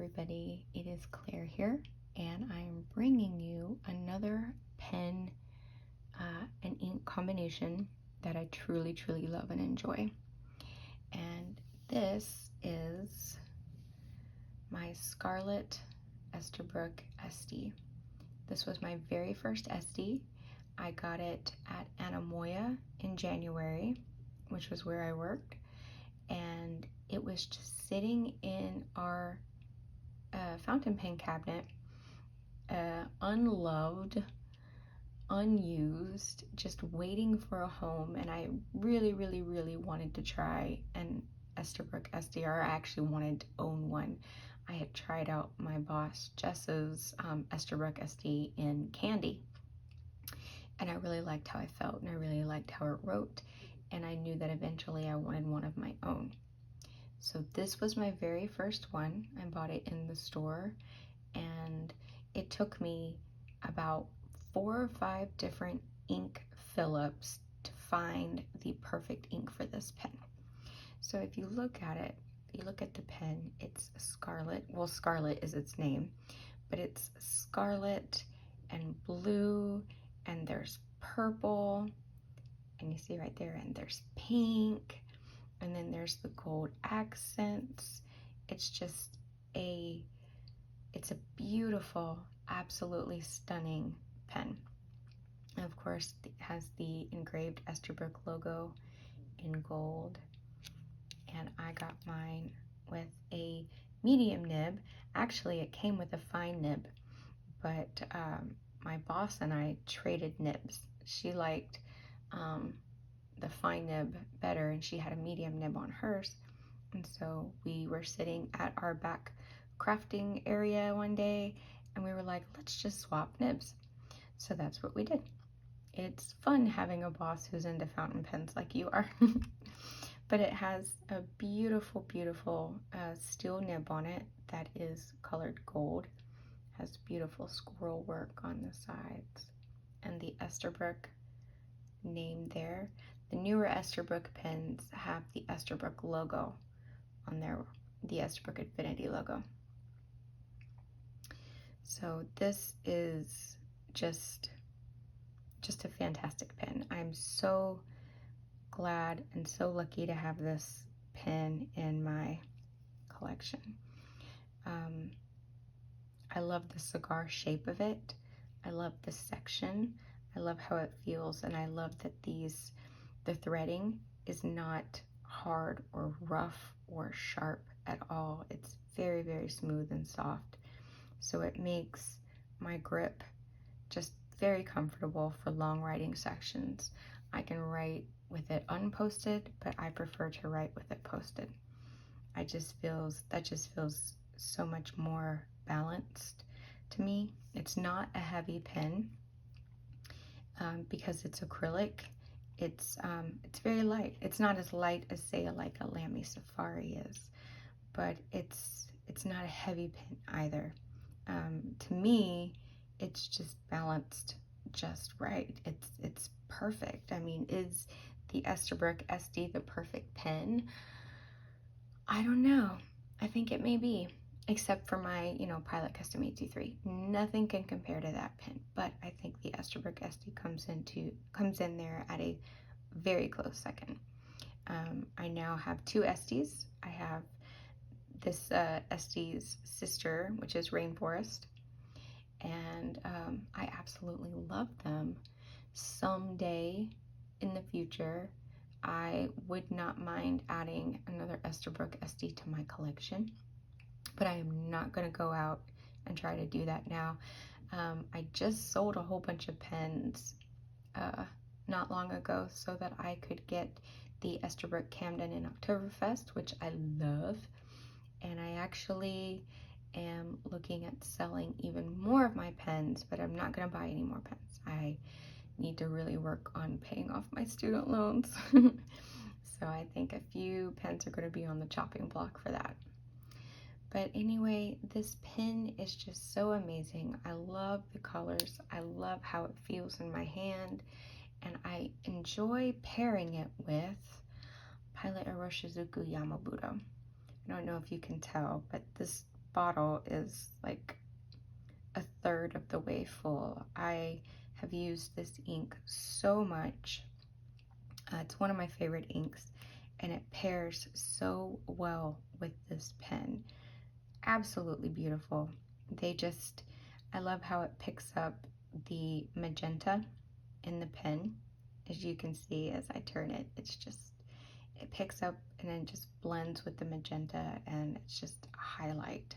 everybody, it is Claire here, and I'm bringing you another pen and ink combination that I truly love and enjoy. And this is my Scarlet Esterbrook Estie. This was my very first Estie. I got it at Anamoya in January, which was where I worked, and it was just sitting in our fountain pen cabinet, unloved, unused, just waiting for a home. And I really wanted to try an Esterbrook Estie, or I actually wanted to own one. I had tried out my boss Jess's Esterbrook Estie in candy, and I really liked how I felt, and I really liked how it wrote, and I knew that eventually I wanted one of my own. So this was my very first one. I bought it in the store, and it took me about 4 or 5 different ink fill-ups to find the perfect ink for this pen. So if you look at it, if you look at the pen, it's scarlet. Well, Scarlet is its name, but it's scarlet and blue, and there's purple, and you see right there, and there's pink, and then there's the gold accents. It's just it's a beautiful, absolutely stunning pen. And of course, it has the engraved Esterbrook logo in gold. And I got mine with a medium nib. Actually, it came with a fine nib, but my boss and I traded nibs. She liked the fine nib better, and she had a medium nib on hers. And so we were sitting at our back crafting area one day, and we were like, let's just swap nibs. So that's what we did. It's fun having a boss who's into fountain pens like you are. But it has a beautiful steel nib on it that is colored gold. Has beautiful scroll work on the sides, and the Esterbrook name there. The newer Esterbrook pens have the Esterbrook logo on there, the Esterbrook Infinity logo. So this is just a fantastic pen. I'm so glad and so lucky to have this pen in my collection. I love the cigar shape of it. I love the section. I love how it feels, and I love that the threading is not hard or rough or sharp at all. It's very smooth and soft. So it makes my grip just very comfortable for long writing sections. I can write with it unposted, but I prefer to write with it posted. That just feels so much more balanced to me. It's not a heavy pen because it's acrylic. It's very light. It's not as light as, say, like a Lamy Safari is, but it's not a heavy pen either. To me, it's just balanced just right. It's perfect. I mean, is the Esterbrook Estie the perfect pen? I don't know. I think it may be, except for my, Pilot Custom 823. Nothing can compare to that pen, but I think the Esterbrook Estie comes in there at a very close second. I now have 2 Esties. I have this Estie's sister, which is Rainforest, and I absolutely love them. Someday in the future, I would not mind adding another Esterbrook Estie to my collection, but I am not going to go out and try to do that now. I just sold a whole bunch of pens not long ago so that I could get the Esterbrook Camden in Oktoberfest, which I love, and I actually am looking at selling even more of my pens, but I'm not going to buy any more pens. I need to really work on paying off my student loans. So I think a few pens are going to be on the chopping block for that. But anyway, this pen is just so amazing. I love the colors. I love how it feels in my hand, and I enjoy pairing it with Pilot Iroshizuku Yama-Budo. I don't know if you can tell, but this bottle is like a third of the way full. I have used this ink so much. It's one of my favorite inks, and it pairs so well with this pen. Absolutely beautiful. I love how it picks up the magenta in the pen. As you can see, as I turn it, it picks up and then just blends with the magenta, and it's just a highlight.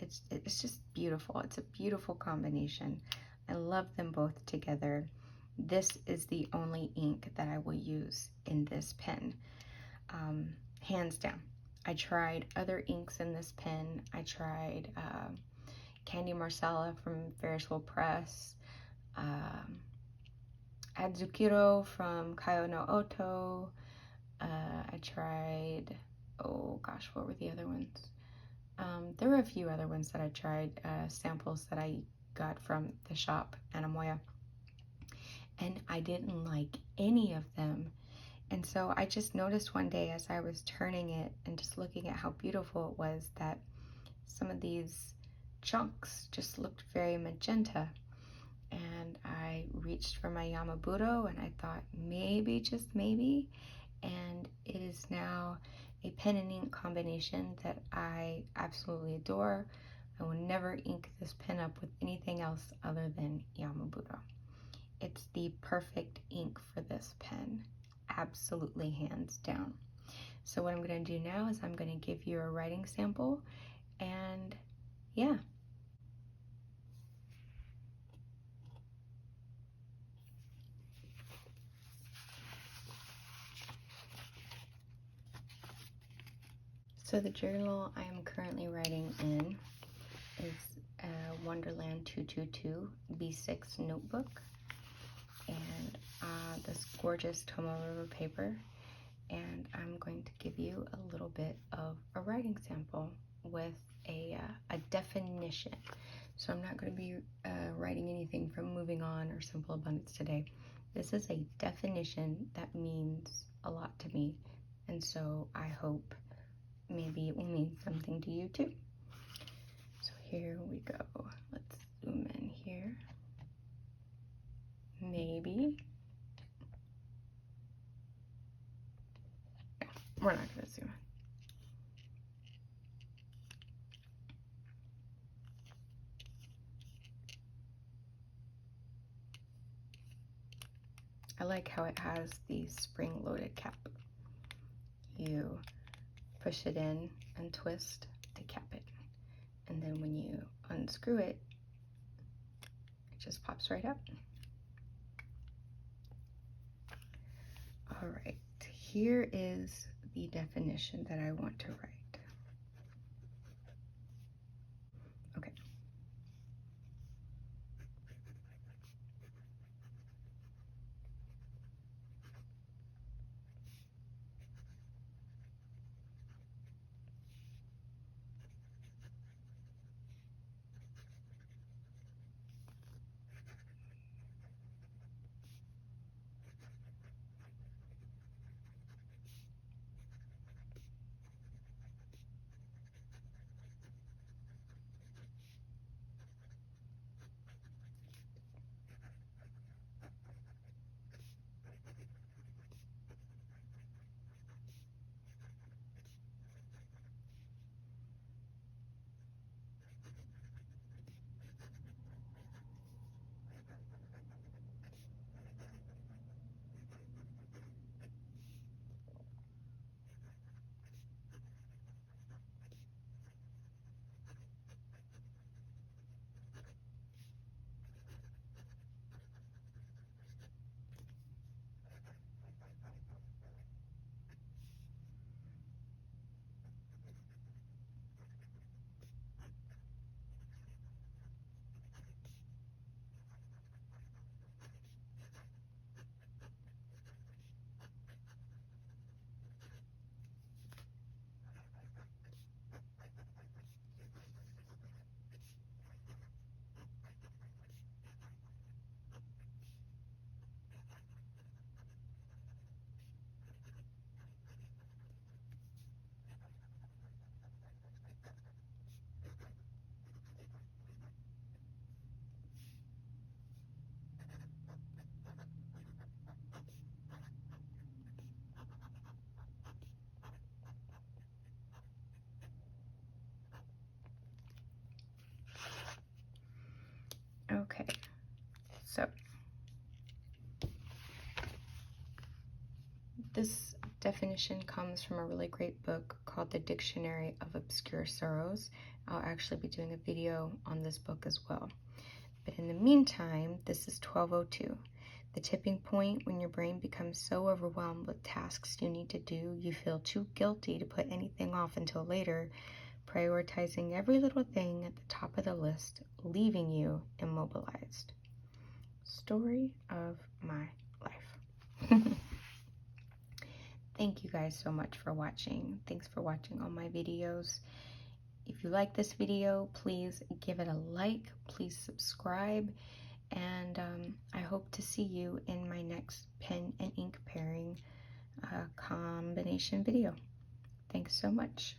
It's just beautiful. It's a beautiful combination. I love them both together. This is the only ink that I will use in this pen, hands down. I tried other inks in this pen. I tried Candy Marcella from Ferris Wheel Press, Adzukiro from Kaio no Oto. I tried, oh gosh, what were the other ones? There were a few other ones that I tried, samples that I got from the shop, Anamoya, and I didn't like any of them. And so I just noticed one day as I was turning it and just looking at how beautiful it was, that some of these chunks just looked very magenta. And I reached for my YamaBudo and I thought maybe, just maybe, and it is now a pen and ink combination that I absolutely adore. I will never ink this pen up with anything else other than YamaBudo. It's the perfect ink for this pen, absolutely hands down. So what I'm going to do now is I'm going to give you a writing sample, and yeah. So the journal I am currently writing in is Wonderland 222 B6 notebook, and this gorgeous Tomo River paper, and I'm going to give you a little bit of a writing sample with a definition. So I'm not going to be writing anything from Moving On or Simple Abundance today. This is a definition that means a lot to me, and so I hope maybe it will mean something to you too. So here we go. Let's zoom in here. Maybe. No, we're not going to zoom in. I like how it has the spring-loaded cap. You push it in and twist to cap it. And then when you unscrew it, it just pops right up. All right, here is the definition that I want to write. Okay. definition comes from a really great book called The Dictionary of Obscure Sorrows. I'll actually be doing a video on this book as well. But in the meantime, this is 1202. The tipping point when your brain becomes so overwhelmed with tasks you need to do, you feel too guilty to put anything off until later, prioritizing every little thing at the top of the list, leaving you immobilized. Story of my life. Thank you guys so much for watching. Thanks for watching all my videos. If you like this video, please give it a like, please subscribe, and I hope to see you in my next pen and ink pairing combination video. Thanks so much.